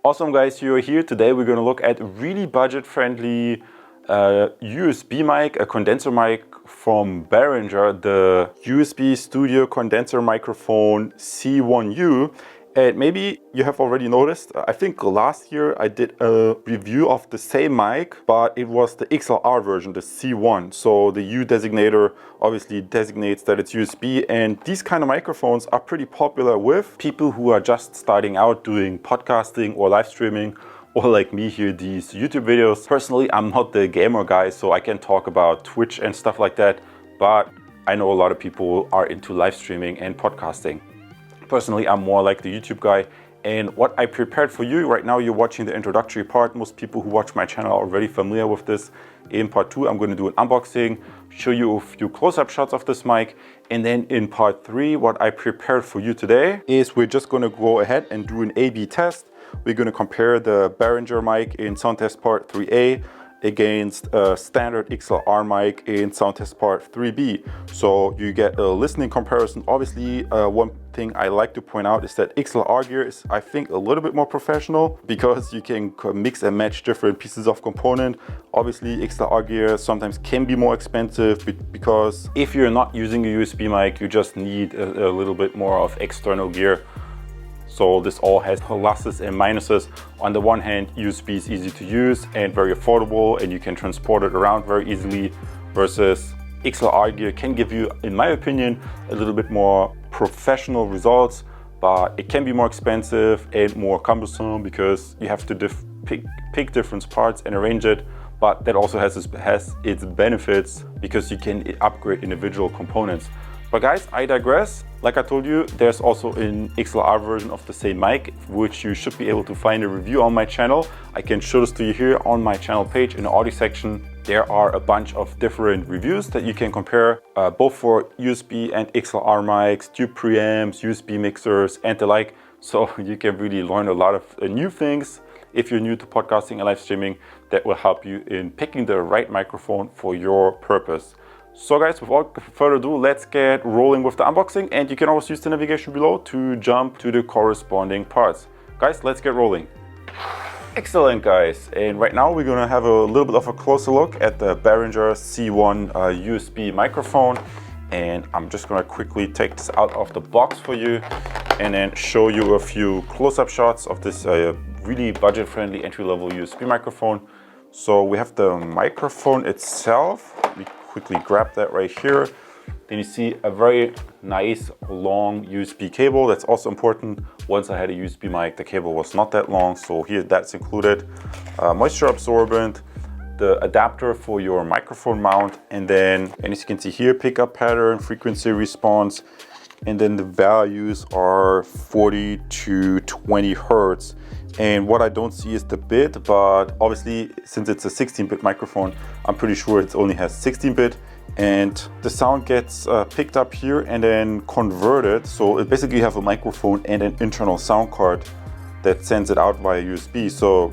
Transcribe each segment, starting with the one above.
Awesome guys, you're here. Today we're going to look at really budget-friendly USB mic, a condenser mic from Behringer, the USB Studio Condenser Microphone C1U. And maybe you have already noticed, I think last year I did a review of the same mic, but it was the XLR version, the C1. So the U designator obviously designates that it's USB, and these kind of microphones are pretty popular with people who are just starting out doing podcasting or live streaming, or like me here, these YouTube videos. Personally, I'm not the gamer guy, so I can talk about Twitch and stuff like that, but I know a lot of people are into live streaming and podcasting. Personally, I'm more like the YouTube guy, and what I prepared for you right now, you're watching the introductory part. Most people who watch my channel are already familiar with this. In part 2, I'm going to do an unboxing, show you a few close-up shots of this mic, and then in part 3, what I prepared for you today is we're just going to go ahead and do an A/B test. We're going to compare the Behringer mic in sound test part 3A against a standard XLR mic in sound test part 3B. So you get a listening comparison. Obviously, one thing I like to point out is that XLR gear is, I think, a little bit more professional because you can mix and match different pieces of component. Obviously, XLR gear sometimes can be more expensive because if you're not using a USB mic, you just need a little bit more of external gear. So this all has pluses and minuses. On the one hand, USB is easy to use and very affordable, and you can transport it around very easily, versus XLR gear can give you, in my opinion, a little bit more professional results, but it can be more expensive and more cumbersome because you have to pick different parts and arrange it. But that also has its benefits because you can upgrade individual components. But guys, I digress. Like I told you, there's also an XLR version of the same mic, which you should be able to find a review on my channel. I can show this to you here on my channel page in the audio section. There are a bunch of different reviews that you can compare, both for USB and XLR mics, tube preamps, USB mixers, and the like. So you can really learn a lot of new things if you're new to podcasting and live streaming that will help you in picking the right microphone for your purpose. So guys, without further ado, let's get rolling with the unboxing, and you can always use the navigation below to jump to the corresponding parts. Guys, let's get rolling. Excellent guys, and right now we're gonna have a little bit of a closer look at the Behringer C1 USB microphone, and I'm just gonna quickly take this out of the box for you and then show you a few close-up shots of this really budget-friendly entry-level USB microphone. So we have the microphone itself. We quickly grab that right here. Then you see a very nice long USB cable. That's also important. Once I had a USB mic, the cable was not that long, so here that's included. Moisture absorbent, the adapter for your microphone mount, and then, as you can see here, pickup pattern, frequency response, and then the values are 40 to 20 hertz. And what I don't see is the bit, but obviously since it's a 16-bit microphone, I'm pretty sure it only has 16-bit, and the sound gets picked up here and then converted. So it basically have a microphone and an internal sound card that sends it out via USB. So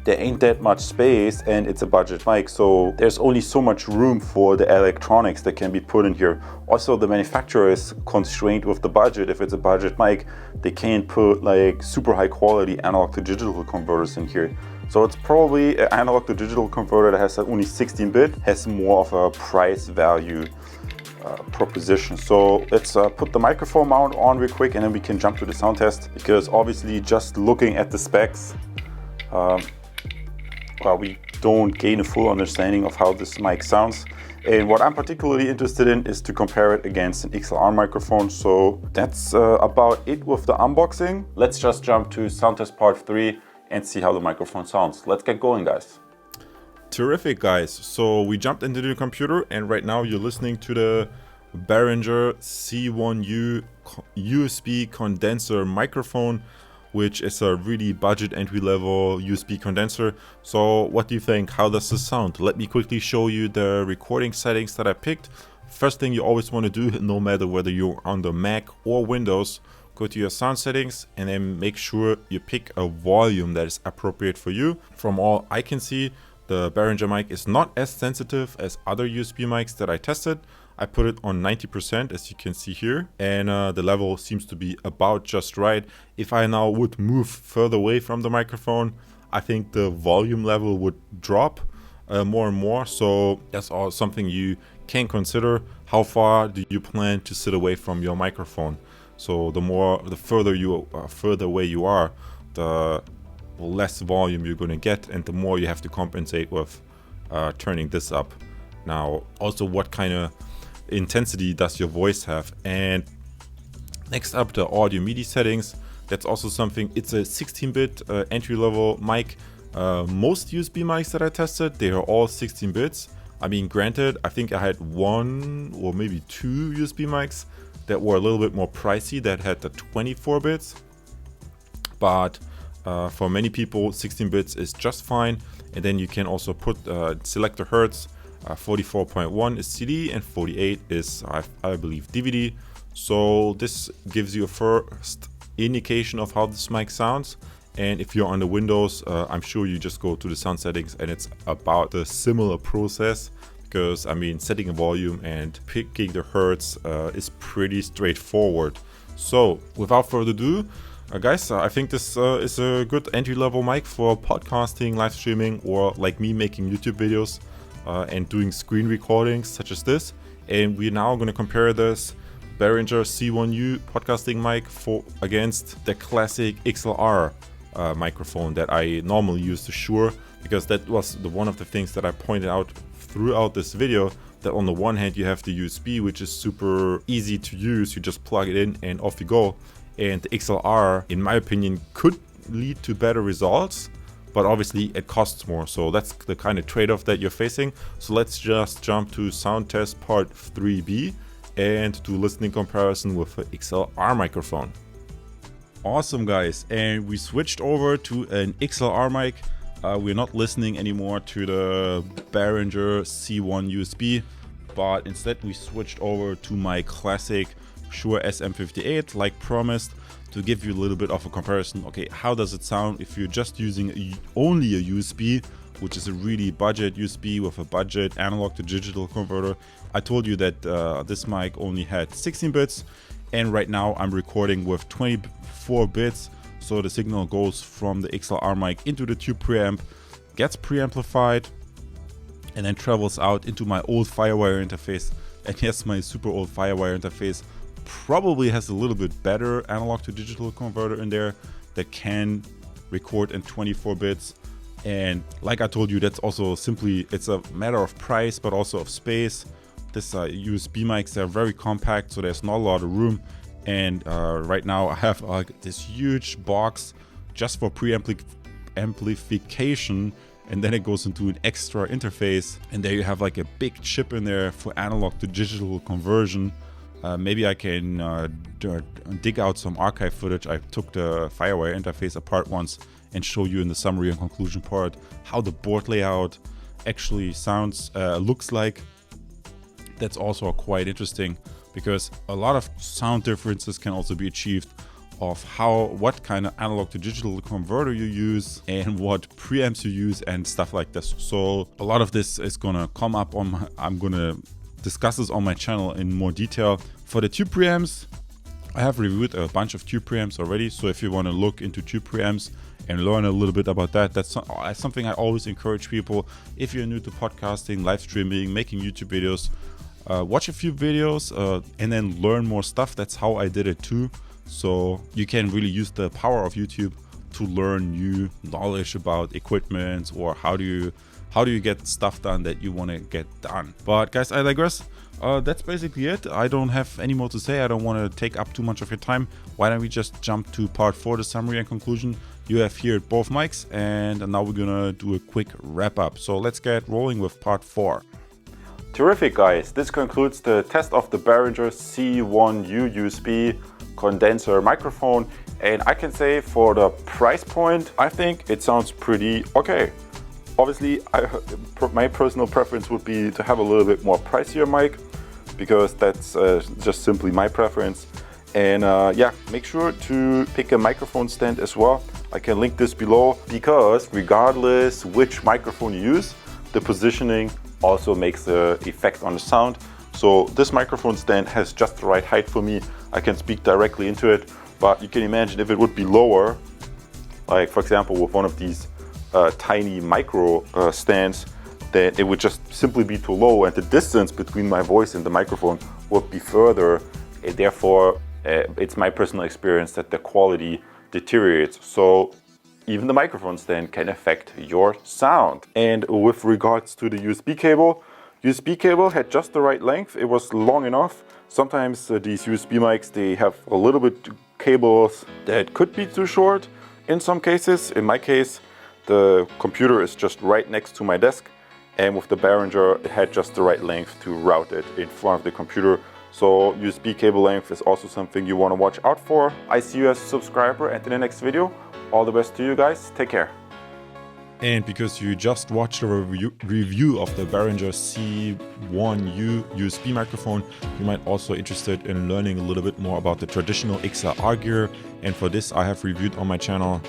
there ain't that much space, and it's a budget mic, so there's only so much room for the electronics that can be put in here. Also, the manufacturer is constrained with the budget. If it's a budget mic, they can't put like super high quality analog to digital converters in here. So it's probably an analog to digital converter that has only 16-bit, has more of a price value proposition. So let's put the microphone mount on real quick, and then we can jump to the sound test, because obviously just looking at the specs, well, we don't gain a full understanding of how this mic sounds. And what I'm particularly interested in is to compare it against an XLR microphone. So that's about it with the unboxing. Let's just jump to sound test part 3 and see how the microphone sounds. Let's get going, guys. Terrific, guys. So we jumped into the computer, and right now you're listening to the Behringer C1U USB condenser microphone, which is a really budget entry-level USB condenser. So what do you think? How does this sound? Let me quickly show you the recording settings that I picked. First thing you always want to do, no matter whether you're on the Mac or Windows, go to your sound settings and then make sure you pick a volume that is appropriate for you. From all I can see, the Behringer mic is not as sensitive as other USB mics that I tested. I put it on 90%, as you can see here, and the level seems to be about just right. If I now would move further away from the microphone, I think the volume level would drop more and more. So that's all something you can consider. How far do you plan to sit away from your microphone? So the further away you are, the less volume you're going to get, and the more you have to compensate with turning this up. Now, also, what kind of intensity does your voice have? And next up, the audio MIDI settings. That's also something. It's a 16-bit entry-level mic. Most USB mics that I tested, they are all 16 bits. I mean, granted, I think I had one or maybe two USB mics that were a little bit more pricey that had the 24 bits. But for many people, 16 bits is just fine. And then you can also put select the hertz. 44.1 is CD and 48 is, I believe, DVD. So this gives you a first indication of how this mic sounds. And if you're on the Windows, I'm sure you just go to the sound settings and it's about a similar process, because I mean, setting a volume and picking the hertz is pretty straightforward. So without further ado, guys, I think this is a good entry-level mic for podcasting, live streaming, or like me making YouTube videos and doing screen recordings such as this. And we're now going to compare this Behringer C-1U podcasting mic against the classic XLR microphone that I normally use, the Shure, because that was one of the things that I pointed out throughout this video, that on the one hand you have the USB, which is super easy to use. You just plug it in and off you go. And the XLR, in my opinion, could lead to better results, but obviously it costs more. So that's the kind of trade-off that you're facing. So let's just jump to sound test part 3B and do listening comparison with the XLR microphone. Awesome, guys, and we switched over to an XLR mic. We're not listening anymore to the Behringer C1 USB, but instead we switched over to my classic Shure SM58, like promised, to give you a little bit of a comparison. Okay, how does it sound if you're just using only a USB, which is a really budget USB with a budget analog to digital converter. I told you that this mic only had 16 bits, and right now I'm recording with 24 bits. So the signal goes from the XLR mic into the tube preamp, gets preamplified, and then travels out into my old Firewire interface. And yes, my super old Firewire interface probably has a little bit better analog to digital converter in there that can record in 24 bits. And like I told you, that's also simply, it's a matter of price, but also of space. This USB mics are very compact, so there's not a lot of room. And right now I have this huge box just for preamplification, and then it goes into an extra interface, and there you have like a big chip in there for analog to digital conversion. Maybe I can dig out some archive footage. I took the Firewire interface apart once and show you in the summary and conclusion part how the board layout actually sounds, looks like. That's also quite interesting, because a lot of sound differences can also be achieved of what kind of analog to digital converter you use and what preamps you use and stuff like this. So a lot of this is gonna come up on I'm gonna discuss this on my channel in more detail. For the tube preamps, I have reviewed a bunch of tube preamps already, so if you want to look into tube preamps and learn a little bit about that, that's something I always encourage people. If you're new to podcasting, live streaming, making YouTube videos, watch a few videos and then learn more stuff. That's how I did it too. So you can really use the power of YouTube to learn new knowledge about equipment, or how do you get stuff done that you want to get done. But guys, I digress. That's basically it. I don't have any more to say. I don't want to take up too much of your time. Why don't we just jump to part 4, the summary and conclusion. You have here both mics, and now we're gonna do a quick wrap up. So let's get rolling with part 4. Terrific, guys. This concludes the test of the Behringer C-1U USB condenser microphone, and I can say for the price point, I think it sounds pretty okay. Obviously, my personal preference would be to have a little bit more pricier mic, because that's just simply my preference. And yeah, make sure to pick a microphone stand as well. I can link this below, because regardless which microphone you use, the positioning also makes the effect on the sound. So this microphone stand has just the right height for me. I can speak directly into it, but you can imagine if it would be lower, like for example with one of these tiny micro stands, that it would just simply be too low, and the distance between my voice and the microphone would be further. Therefore, it's my personal experience that the quality deteriorates. So even the microphone stand can affect your sound. And with regards to the USB cable had just the right length. It was long enough. Sometimes these USB mics, they have a little bit cables that could be too short in some cases. In my case, the computer is just right next to my desk, and with the Behringer, it had just the right length to route it in front of the computer. So USB cable length is also something you want to watch out for. I see you as a subscriber, and in the next video, all the best to you guys. Take care. And because you just watched a review of the Behringer C-1U USB microphone, you might also be interested in learning a little bit more about the traditional XLR gear. And for this, I have reviewed on my channel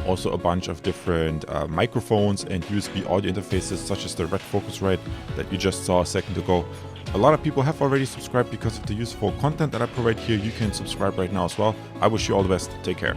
also a bunch of different microphones and USB audio interfaces, such as the red Focusrite that you just saw a second ago. A lot of people have already subscribed because of the useful content that I provide here. You can subscribe right now as well. I wish you all the best. Take care.